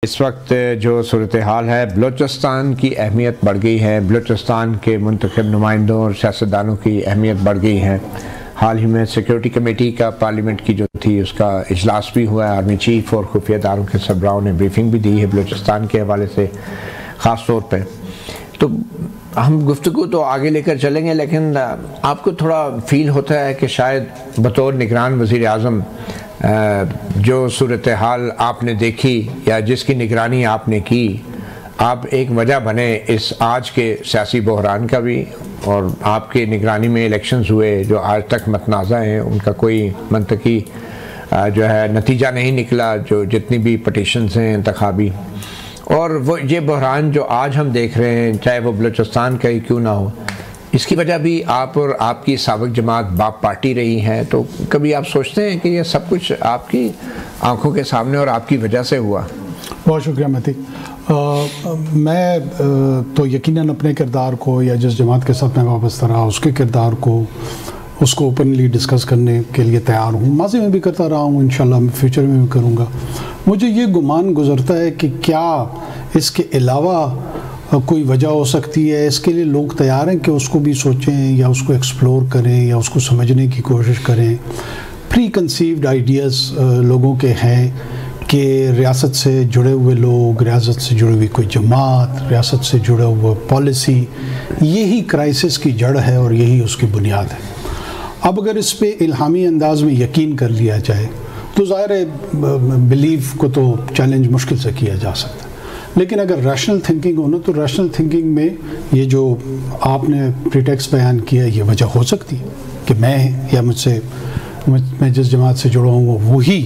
اس وقت جو صورتحال ہے بلوچستان کی اہمیت بڑھ گئی ہے، بلوچستان کے منتخب نمائندوں اور سیاستدانوں کی اہمیت بڑھ گئی ہے۔ حال ہی میں سیکیورٹی کمیٹی کا پارلیمنٹ کی جو تھی اس کا اجلاس بھی ہوا ہے، آرمی چیف اور خفیہ اداروں کے سربراہوں نے بریفنگ بھی دی ہے بلوچستان کے حوالے سے خاص طور پہ۔ تو ہم گفتگو تو آگے لے کر چلیں گے، لیکن آپ کو تھوڑا فیل ہوتا ہے کہ شاید بطور نگران وزیر اعظم جو صورتحال آپ نے دیکھی یا جس کی نگرانی آپ نے کی، آپ ایک وجہ بنے اس آج کے سیاسی بحران کا بھی، اور آپ کے نگرانی میں الیکشنز ہوئے جو آج تک متنازع ہیں، ان کا کوئی منطقی جو ہے نتیجہ نہیں نکلا، جو جتنی بھی پٹیشنز ہیں انتخابی، اور وہ یہ بحران جو آج ہم دیکھ رہے ہیں چاہے وہ بلوچستان کا ہی کیوں نہ ہو، اس کی وجہ بھی آپ اور آپ کی سابق جماعت باپ پارٹی رہی ہے۔ تو کبھی آپ سوچتے ہیں کہ یہ سب کچھ آپ کی آنکھوں کے سامنے اور آپ کی وجہ سے ہوا؟ بہت شکریہ مہدی۔ میں تو یقیناً اپنے کردار کو یا جس جماعت کے ساتھ میں وابستہ رہا اس کے کردار کو اس کو اوپنلی ڈسکس کرنے کے لیے تیار ہوں، ماضی میں بھی کرتا رہا ہوں، انشاءاللہ فیوچر میں بھی کروں گا۔ مجھے یہ گمان گزرتا ہے کہ کیا اس کے علاوہ کوئی وجہ ہو سکتی ہے، اس کے لیے لوگ تیار ہیں کہ اس کو بھی سوچیں یا اس کو ایکسپلور کریں یا اس کو سمجھنے کی کوشش کریں۔ پری کنسیوڈ آئیڈیاز لوگوں کے ہیں کہ ریاست سے جڑے ہوئے لوگ، ریاست سے جڑی ہوئی کوئی جماعت، ریاست سے جڑا ہوا پالیسی، یہی کرائسس کی جڑ ہے اور یہی اس کی بنیاد ہے۔ اب اگر اس پہ الہامی انداز میں یقین کر لیا جائے تو ظاہر ہے بلیف کو تو چیلنج مشکل سے کیا جا سکتا ہے، لیکن اگر ریشنل تھنکنگ ہو نا تو ریشنل تھنکنگ میں یہ جو آپ نے پریٹیکسٹ بیان کیا یہ وجہ ہو سکتی ہے کہ میں یا میں جس جماعت سے جڑا ہوں وہی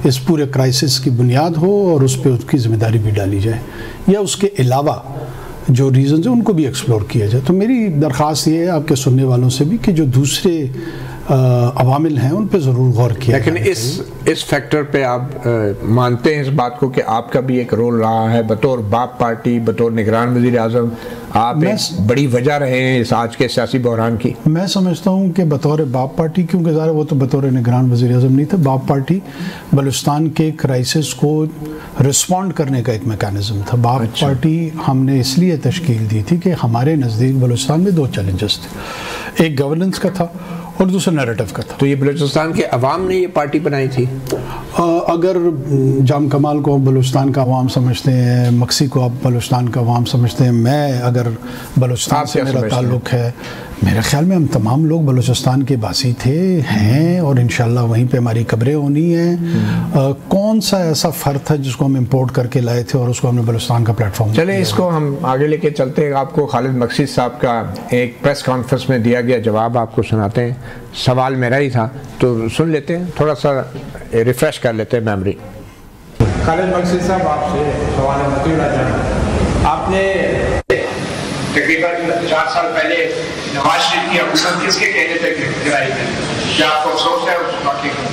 اس پورے کرائسس کی بنیاد ہو اور اس پہ اس کی ذمہ داری بھی ڈالی جائے، یا اس کے علاوہ جو ریزنز ہیں ان کو بھی ایکسپلور کیا جائے۔ تو میری درخواست یہ ہے آپ کے سننے والوں سے بھی کہ جو دوسرے عوامل ہیں ان پہ ضرور غور کیا لیکن اس فیکٹر پہ آپ مانتے ہیں اس بات کو کہ آپ کا بھی ایک رول رہا ہے بطور باپ پارٹی، بطور نگران وزیر اعظم، آپ ایک بڑی وجہ رہے ہیں اس آج کے سیاسی بحران کی؟ میں سمجھتا ہوں کہ بطور باپ پارٹی، کیونکہ ظاہر وہ تو بطور نگران وزیر اعظم نہیں تھا، باپ پارٹی بلوچستان کے کرائسس کو رسپونڈ کرنے کا ایک میکانزم تھا۔ باپ پارٹی ہم نے اس لیے تشکیل دی تھی کہ ہمارے نزدیک بلوچستان میں دو چیلنجز تھے، ایک گورننس کا تھا اور دوسرا نیریٹو کا تھا۔ تو یہ بلوچستان کے عوام نے یہ پارٹی بنائی تھی؟ اگر جام کمال کو بلوچستان کا عوام سمجھتے ہیں، مکسی کو آپ بلوچستان کا عوام سمجھتے ہیں، میں اگر بلوچستان سے میرا تعلق ہے، میرے خیال میں ہم تمام لوگ بلوچستان کے باسی تھے، ہیں، اور انشاءاللہ وہیں پہ ہماری قبریں ہونی ہیں۔ کون سا ایسا فرد تھا جس کو ہم امپورٹ کر کے لائے تھے اور اس کو ہم نے بلوچستان کا پلیٹ فارم؟ چلیں اس کو ہم آگے لے کے چلتے ہیں۔ آپ کو خالد مکسی صاحب کا ایک پریس کانفرنس میں دیا گیا جواب آپ کو سناتے ہیں، سوال میرا ہی تھا تو سن لیتے ہیں، تھوڑا سا ریفریش کر لیتے ہیں میموری۔ خالد مکسی صاحب آپ سے سوال مطلع جان، آپ نے تقریباً 4 سال پہلے نواز شریف کی حکومت کس کے کہنے پہ گرائی ہے؟ کیا آپ کو افسوس ہے اس واقعے کا؟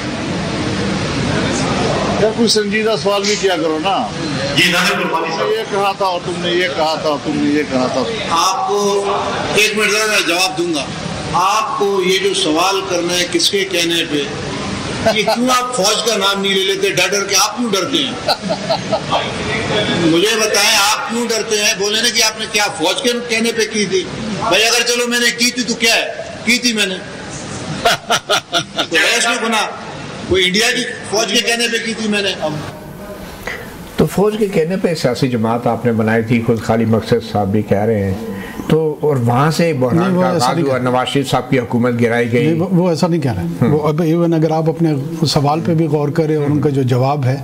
یا کوئی سنجیدہ سوال بھی کیا کرو نا۔ جی ناظر قربانی صاحب، یہ کہا تھا اور تم نے یہ کہا تھا، تم نے یہ کہا تھا۔ آپ کو 1 منٹ ذرا میں جواب دوں گا۔ آپ کو یہ جو سوال کرنا ہے کس کے کہنے پہ، یہ کیوں آپ فوج کا نام نہیں لے لیتے ڈر کے؟ آپ کیوں ڈرتے ہیں؟ مجھے بتائیں آپ کیوں ڈرتے ہیں؟ بولے نا کہ آپ نے کیا فوج کے کہنے پہ کی تھی؟ بھائی اگر چلو میں نے کی تھی تو کیا ہے، کی تھی میں نے، کوئی انڈیا کی فوج کے کہنے پہ کی تھی میں نے۔ تو فوج کے کہنے پہ سیاسی جماعت آپ نے بنائی تھی، خود خالد مکسی صاحب بھی کہہ رہے ہیں، تو اور وہاں سے بحران کا آغاز ہوا، نواز شریف صاحب کی حکومت گرائی گئی۔ وہ ایسا نہیں کہہ رہے، وہ اب ایون اگر آپ اپنے سوال پہ بھی غور کریں اور ان کا جو جواب ہے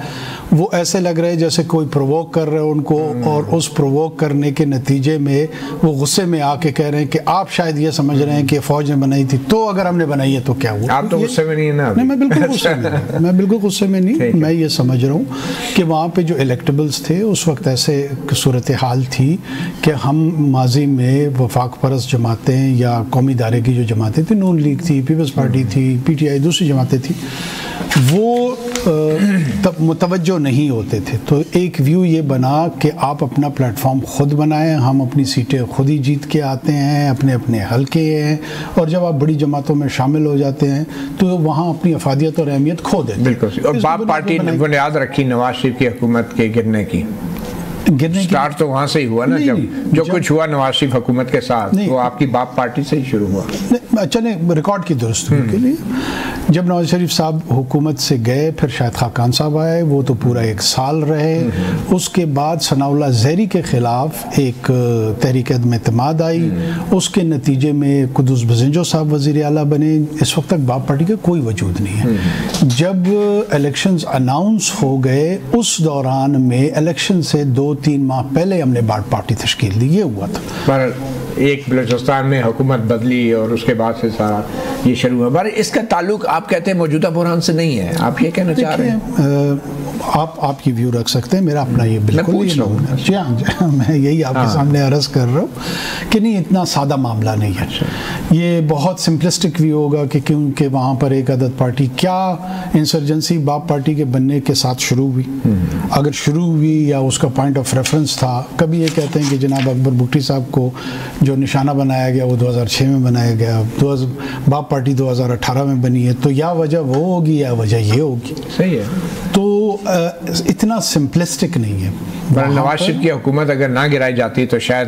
وہ ایسے لگ رہے جیسے کوئی پرووک کر رہے ہیں ان کو، اور اس پرووک کرنے کے نتیجے میں وہ غصے میں آ کے کہہ رہے ہیں کہ آپ شاید یہ سمجھ رہے ہیں کہ فوج نے بنائی تھی، تو اگر ہم نے بنائی ہے تو کیا ہوا؟ آپ تو غصے میں نہیں ہیں نا؟ نہیں، میں بالکل غصے میں نہیں، میں بالکل غصے میں نہیں۔ میں یہ سمجھ رہا ہوں کہ وہاں پہ جو الیکٹیبلز تھے اس وقت ایسے صورتحال تھی کہ ہم ماضی میں وفاق پرست جماعتیں یا قومی ادارے کی جو جماعتیں تھیں، نون لیگ تھی، پیپلز پارٹی تھی، پی ٹی آئی، دوسری جماعتیں تھیں، وہ متوجہ نہیں ہوتے تھے. تو ایک ویو یہ بنا کہ آپ اپنا پلیٹ فارم خود بنائیں, ہم اپنی سیٹیں خود ہی جیت کے آتے ہیں, اپنے اپنے حلقے ہیں, اور جب آپ بڑی جماعتوں میں شامل ہو جاتے ہیں تو وہاں اپنی افادیت اور اہمیت کھو دیتے ہیں. بالکل. اور باپ پارٹی نے بنیاد رکھی نواز شریف کی حکومت کے گرنے کی. سٹارٹ تو وہاں سے ہی ہوا نا, جب کچھ ہوا نواز شریف حکومت کے ساتھ وہ آپ کی باپ پارٹی سے ہی شروع ہوا. چلیں ریکارڈ کی درستگی کے لیے, جب نواز شریف صاحب حکومت سے گئے پھر شاہد خاقان صاحب آئے, وہ تو پورا 1 سال رہے. اس کے بعد ثناء اللہ زہری کے خلاف ایک تحریک عدم اعتماد آئی, اس کے نتیجے میں قدوس بزنجو صاحب وزیر اعلیٰ بنے. اس وقت تک باپ پارٹی کا کوئی وجود نہیں ہے. جب الیکشنز اناؤنس ہو گئے اس دوران میں الیکشن سے 2-3 ماہ پہلے ہم نے باپ پارٹی تشکیل دی. یہ ہوا تھا. پر ایک بلوچستان میں حکومت بدلی اور اس کے بعد سے سارا یہ شروع ہوا. پر اس کا تعلق آپ کہتے ہیں موجودہ بحران سے نہیں ہے, آپ یہ کہنا چاہ رہے ہیں؟ آپ کی ویو رکھ سکتے ہیں, میرا اپنا یہ بالکل جی ہاں, میں یہی آپ کے سامنے عرض کر رہا ہوں کہ نہیں, اتنا سادہ معاملہ نہیں ہے. یہ بہت سمپلسٹک ویو ہوگا کہ کیونکہ وہاں پر ایک عدد پارٹی, کیا انسرجنسی باپ پارٹی کے بننے کے ساتھ شروع ہوئی؟ اگر شروع ہوئی یا اس کا پوائنٹ آف ریفرنس تھا, کبھی یہ کہتے ہیں کہ جناب اکبر بگٹی صاحب کو جو نشانہ بنایا گیا وہ 2006 میں بنایا گیا, باپ پارٹی 2018 میں بنی ہے, تو یا وجہ وہ ہوگی یا وجہ یہ ہوگی. صحیح ہے. تو اتنا سمپلسٹک نہیں ہے. نواز شریف کی حکومت اگر نہ گرائی جاتی تو شاید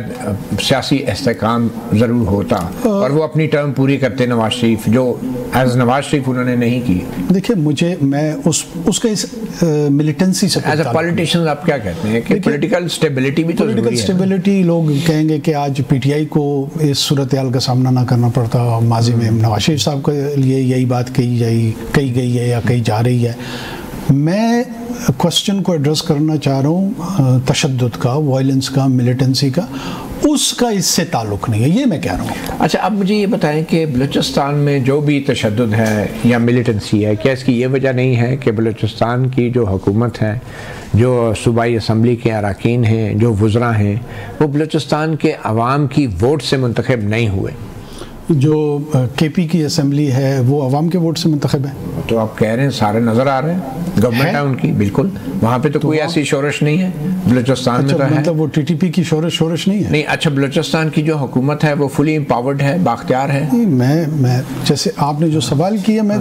سیاسی استحکام ضرور ہوتا اور وہ اپنی ٹرم پوری کرتے نواز شریف, جو ایز نواز شریف انہوں نے نہیں کی. دیکھیں میں اس کا ملیٹنسی سے ایز اے پولیٹیشین آپ کیا کہتے ہیں کہ پولیٹیکل سٹیبلٹی بھی تو ضروری ہے. پولیٹیکل سٹیبلٹی, لوگ کہیں گے کہ آج پی ٹی آئی کو اس صورتحال کا سامنا نہ کرنا پڑتا. ماضی میں نواز شریف صاحب کے لیے یہی بات کہی گئی ہے یا کہی جا رہی ہے. میں کوسچن کو ایڈریس کرنا چاہ رہا ہوں تشدد کا, وائلنس کا, ملیٹنسی کا, اس کا اس سے تعلق نہیں ہے, یہ میں کہہ رہا ہوں. اچھا, اب مجھے یہ بتائیں کہ بلوچستان میں جو بھی تشدد ہے یا ملیٹنسی ہے, کیا اس کی یہ وجہ نہیں ہے کہ بلوچستان کی جو حکومت ہے, جو صوبائی اسمبلی کے اراکین ہیں, جو وزراء ہیں, وہ بلوچستان کے عوام کی ووٹ سے منتخب نہیں ہوئے؟ جو کے پی کی اسمبلی ہے وہ عوام کے ووٹ سے منتخب ہے. تو آپ کہہ رہے ہیں سارے نظر آ رہے ہیں, گورنمنٹ ہے ان کی, بالکل وہاں پہ تو کوئی ایسی شورش نہیں ہے. بلوچستان میں تو ہے, مطلب وہ ٹی ٹی پی کی شورش نہیں ہے. نہیں, اچھا, بلوچستان کی جو حکومت ہے وہ فلی امپاورڈ ہے, باختیار ہے. میں جیسے آپ نے جو سوال کیا, میں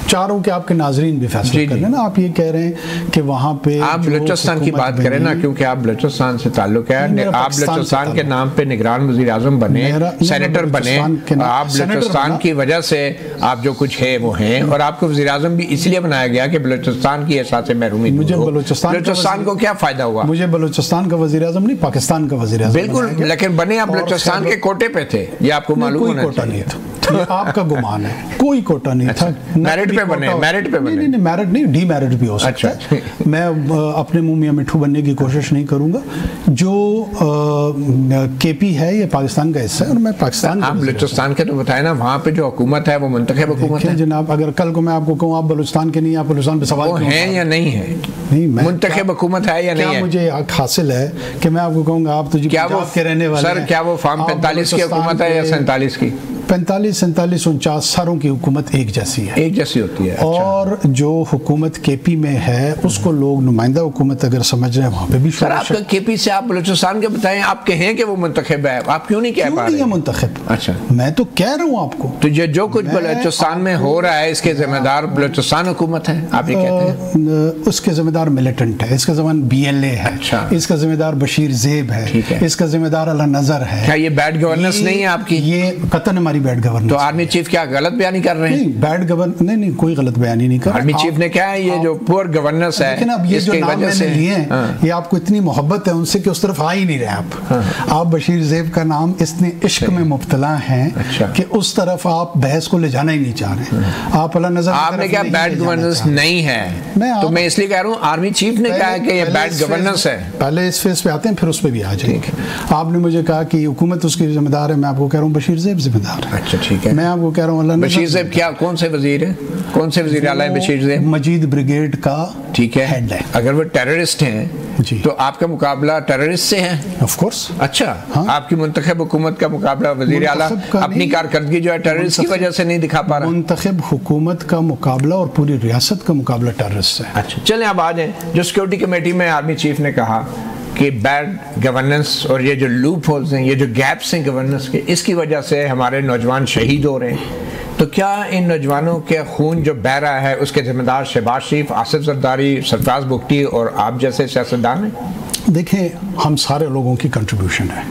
چاہ رہا ہوں کہ آپ کے ناظرین بھی فیصلہ کر لیں نا. آپ یہ کہہ رہے ہیں کہ وہاں پہ آپ بلوچستان کی بات کریں نا, کیونکہ آپ بلوچستان سے تعلق ہے, آپ بلوچستان کے نام پہ نگران وزیر اعظم بنے, سینیٹر بنے, آپ بلوچستان کی وجہ سے آپ جو کچھ ہے وہ ہیں, اور آپ کو وزیر اعظم بھی اس لیے بنایا گیا کہ بلوچستان کی احساس محرومی. مجھے بلوچستان کو کیا فائدہ ہوا؟ مجھے بلوچستان کا وزیر اعظم نہیں, پاکستان کا وزیر اعظم. بالکل, لیکن بنے آپ بلوچستان کے کوٹے پہ تھے, یہ آپ کو معلوم ہونا چاہیے. نہیں تھا, آپ کا گمان ہے, کوئی کوٹا نہیں تھا. میرٹ پہ بنے, میرٹ پہ بنے. نہیں, میرٹ نہیں, ڈی میرٹ بھی ہو سکتا ہے. میں اپنے منہ میاں مٹھو بننے کی کوشش نہیں کروں گا. جو کے پی ہے یہ پاکستان کا حصہ ہے, اور میں پاکستان, آپ بلوچستان کے تو بتائیں نا, وہاں پہ جو حکومت ہے وہ منتخب حکومت ہے. جناب اگر کل کو میں آپ کو کہوں آپ بلوچستان کے نہیں, آپ بلوچستان پہ سوال ہیں یا نہیں ہے, منتخب حکومت ہے یا نہیں ہے, کیا مجھے حق حاصل ہے کہ میں آپ کو کہوں گا آپ تو پنجاب کے رہنے والے ہیں. سر, کیا وہ فارم 45 کی حکومت ہے یا 47 کی؟ 45, 47, 49 ساروں کی حکومت ایک جیسی ہے, ایک جیسی ہوتی ہے. اور جو حکومت کے پی میں ہے اس کو لوگ نمائندہ حکومت اگر سمجھ رہے ہیں, وہاں پہ بھی سر آپ کا کے پی سے, آپ بلوچستان کے بتائیں, آپ کہیں کہ وہ منتخب ہے, آپ کیوں نہیں کہہ پا رہے ہیں منتخب؟ اچھا, میں تو کہہ رہا ہوں آپ کو, تو جو کچھ بلوچستان میں ہو رہا ہے اس کے ذمہ دار بلوچستان حکومت ہے, آپ یہ کہتے ہیں؟ اس کے ذمہ دار ملیٹنٹ ہے, اس کا ذمہ بی ایل اے ہے, اس کا ذمہ دار بشیر زیب ہے, اس کا ذمہ دار اللہ نظر ہے. کیا یہ بیڈ گورننس نہیں ہے آپ کی؟ یہ قطعاً ہماری بیڈ گورننس. تو آرمی چیف کیا غلط بیانی کر رہے ہیں؟ بیڈ گورننس نہیں, کوئی غلط بیانی نہیں کر رہا. آرمی چیف نے کہا ہے یہ جو پور گورننس ہے, لیکن اب یہ جو نام میں نے لیے ہیں یہ آپ کو اتنی محبت ہے ان سے کہ اس طرف آ ہی نہیں رہے. آپ بشیر زیب کا نام اتنے عشق میں مبتلا ہیں کہ اس طرف آپ بحث کو لے جانا ہی نہیں چاہ رہے. آپ اللہ نظر, آپ نے کہا بیڈ گورننس نہیں ہے, تو میں اس لیے کہہ رہا ہوں آرمی چیف نے کہا کہ یہ بیڈ گورننس ہے. پہلے اس فیس پہ آتے ہیں پھر اس پہ بھی آ جائیں گے. آپ نے مجھے کہا کہ حکومت اس کی ذمہ دار ہے, میں آپ کو کہہ رہا ہوں بشیر زیب ذمہ دار. ہے. اچھا ٹھیک ہے. میں آپ کو کہہ رہا ہوں اللہ بشیر صاحب کیا کون سے وزیر ہیں, کون سے وزیر اعلیٰ ہیں بشیر صاحب؟ مجید بریگیڈ کا ٹھیک ہے. ہیڈ ہے. اگر وہ ٹیررسٹ ہیں جی تو آپ کا مقابلہ ٹیررسٹ سے ہے؟ Of course. اچھا, آپ کی منتخب حکومت کا مقابلہ وزیر اعلیٰ اپنی کارکردگی جو ہے ٹیررسٹ کی وجہ سے نہیں دکھا پا رہا؟ منتخب حکومت کا مقابلہ اور پوری ریاست کا مقابلہ ٹیررسٹ سے. اچھا چلیں اب آ جائیں. جو سیکورٹی کمیٹی میں آرمی چیف نے کہا کہ بیڈ گورننس اور یہ جو لوپ ہولز ہیں, یہ جو گیپس ہیں گورننس کے, اس کی وجہ سے ہمارے نوجوان شہید ہو رہے ہیں, تو کیا ان نوجوانوں کے خون جو بہہ رہا ہے اس کے ذمہ دار شہباز شریف, آصف زرداری, سرفراز بگٹی اور آپ جیسے سیاستدان ہیں؟ دیکھیں ہم سارے لوگوں کی کنٹریبیوشن ہے,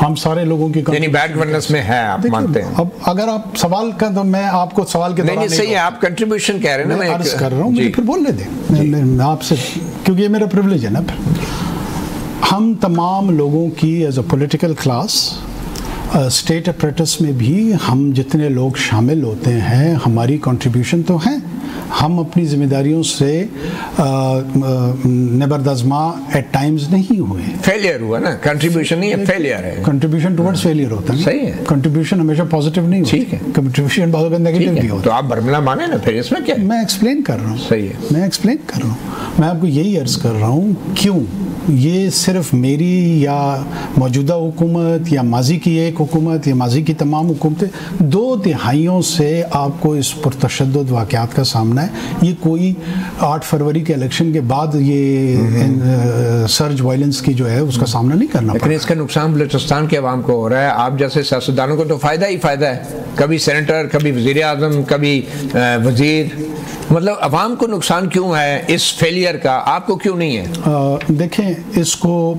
ہم سارے لوگوں کی یعنی بیڈ گورننس میں ہے, آپ مانتے ہیں؟ اب اگر آپ سوال کا تو میں آپ کو سوال کے نہیں صحیح ہے, آپ کنٹریبیوشن کہہ رہے ہیں نا, میں عرض کر رہا ہوں, مجھے پھر بولنے دیں. میں آپ سے, کیونکہ یہ میرا پریولیج ہے نا. پھر ہم تمام لوگوں کی as a political class state apparatus میں بھی ہم جتنے لوگ شامل ہوتے ہیں ہماری کنٹریبیوشن تو ہیں. ہم اپنی ذمہ داریوں سے نبردازما ایٹ ٹائمز نہیں ہوئے. فیلئر ہوا نا, کنٹریبیوشن نہیں ہے, فیلئر ہے. کنٹریبیوشن ٹورڈز فیلئر ہوتا ہے. صحیح ہے. کنٹریبیوشن ہمیشہ پازیٹیو نہیں ہوتا. ٹھیک ہے. کنٹریبیوشن بہت نیگیٹو بھی ہوتا ہے. تو آپ برملا مانیں نا, پھر اس میں کیا ہے؟ میں ایکسپلین کر رہا ہوں. صحیح ہے, میں ایکسپلین کر رہا ہوں. میں آپ کو یہی عرض کر رہا ہوں کیوں یہ صرف میری یا موجودہ حکومت یا ماضی کی ایک حکومت یا ماضی کی تمام حکومتیں 2 دہائیوں سے آپ کو اس پرتشدد واقعات کا سامنا ہے. یہ کوئی 8 فروری کے الیکشن کے بعد یہ سرج وائلنس کی جو ہے اس کا سامنا نہیں کرنا پڑا. لیکن اس کا نقصان بلوچستان کے عوام کو ہو رہا ہے. آپ جیسے سیاستدانوں کو تو فائدہ ہی فائدہ ہے, کبھی سینیٹر, کبھی وزیر اعظم, کبھی وزیر, مطلب عوام کو نقصان کیوں ہے اس فیلئر کا, آپ کو کیوں نہیں ہے؟ دیکھیں اس کو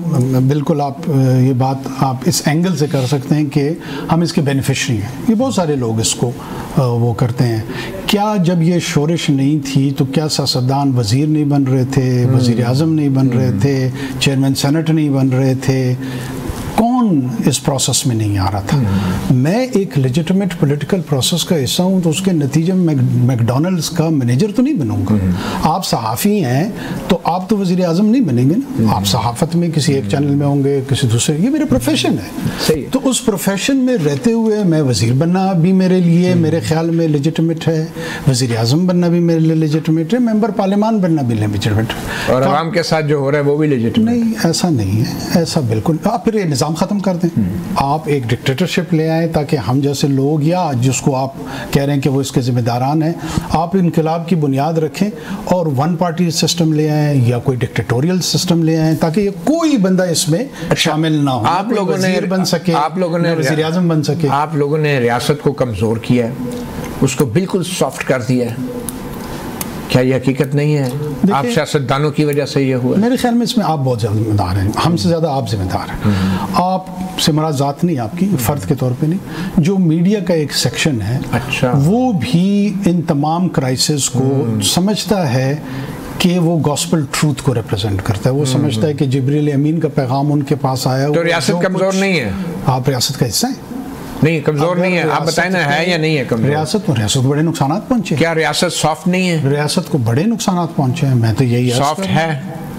بالکل آپ یہ بات آپ اس اینگل سے کر سکتے ہیں کہ ہم اس کے بینیفیشری ہیں. یہ بہت سارے لوگ اس کو وہ کرتے ہیں. کیا جب یہ شورش نہیں تھی تو کیا سیاستدان وزیر نہیں بن رہے تھے, وزیر اعظم نہیں بن رہے تھے, چیئرمین سینٹ نہیں بن رہے تھے؟ کون اس پروسیس میں نہیں آ رہا تھا؟ میں ایک لیجیٹمیٹ پولیٹیکل پروسیس کا حصہ ہوں تو اس کے نتیجے میں میک ڈونلڈس کا مینیجر تو نہیں بنوں گا. آپ صحافی ہیں تو آپ تو وزیر اعظم نہیں بنیں گے نا. آپ صحافت میں کسی ایک چینل میں ہوں گے, کسی دوسرے, یہ میرا پروفیشن ہے. تو اس پروفیشن میں رہتے ہوئے میں وزیر بننا بھی میرے لیے میرے خیال میں لیجیٹمیٹ ہے, وزیر اعظم بننا بھی میرے لیے لیجیٹمیٹ ہے, ممبر پارلیمان بننا بھی لیجیٹمیٹ ہے. اور عوام کے ساتھ جو ہو رہا ہے وہ بھی لیجیٹمیٹ نہیں. ایسا نہیں ہے, ایسا بالکل. آپ پھر یہ نظام ختم کر دیں, آپ ایک ڈکٹیٹرشپ لے آئیں تاکہ ہم جیسے لوگ, یا جس کو آپ کہہ رہے ہیں کہ وہ اس کے ذمہ داران ہیں, آپ انقلاب کی بنیاد رکھیں اور 1 پارٹی سسٹم لے آئیں یا کوئی ڈکٹیٹوریل سسٹم لے آئیں تاکہ یہ کوئی بندہ اس میں شامل نہ ہو. آپ لوگوں نے بن سکے, آپ لوگوں نے وزیر اعظم بن سکے. آپ لوگوں نے ریاست کو کمزور کیا ہے, اس کو بالکل سافٹ کر دیا ہے. کیا یہ حقیقت نہیں ہے؟ آپ سیاستدانوں کی وجہ سے یہ ہوا؟ میرے خیال میں اس میں آپ بہت ذمہ دار ہیں, ہم سے زیادہ آپ ذمہ دار ہیں. آپ سے مراد ذات نہیں, آپ کی فرد کے طور پہ نہیں. جو میڈیا کا ایک سیکشن ہے وہ بھی ان تمام کرائسس کو سمجھتا ہے کہ وہ گاسپل ٹروتھ کو ریپرزینٹ کرتا ہے. وہ سمجھتا ہے کہ جبریل امین کا پیغام ان کے پاس آیا. تو ریاست کمزور نہیں ہے؟ آپ ریاست کا حصہ ہیں. نہیں, کمزور نہیں ہے. آپ بتائیں نا, ہے یا نہیں ہے کمزور؟ ریاست کو بڑے نقصانات پہنچے. کیا ریاست سافٹ نہیں ہے؟ ریاست کو بڑے نقصانات پہنچے ہیں. میں تو یہی سافٹ ہے.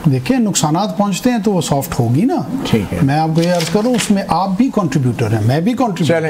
دیکھیں نقصانات پہنچتے ہیں تو وہ سافٹ ہوگی نا. ٹھیک ہے, میں آپ کو یہ عرض کروں اس میں آپ بھی کنٹریبیوٹر ہیں, میں بھی کنٹریبیوٹر.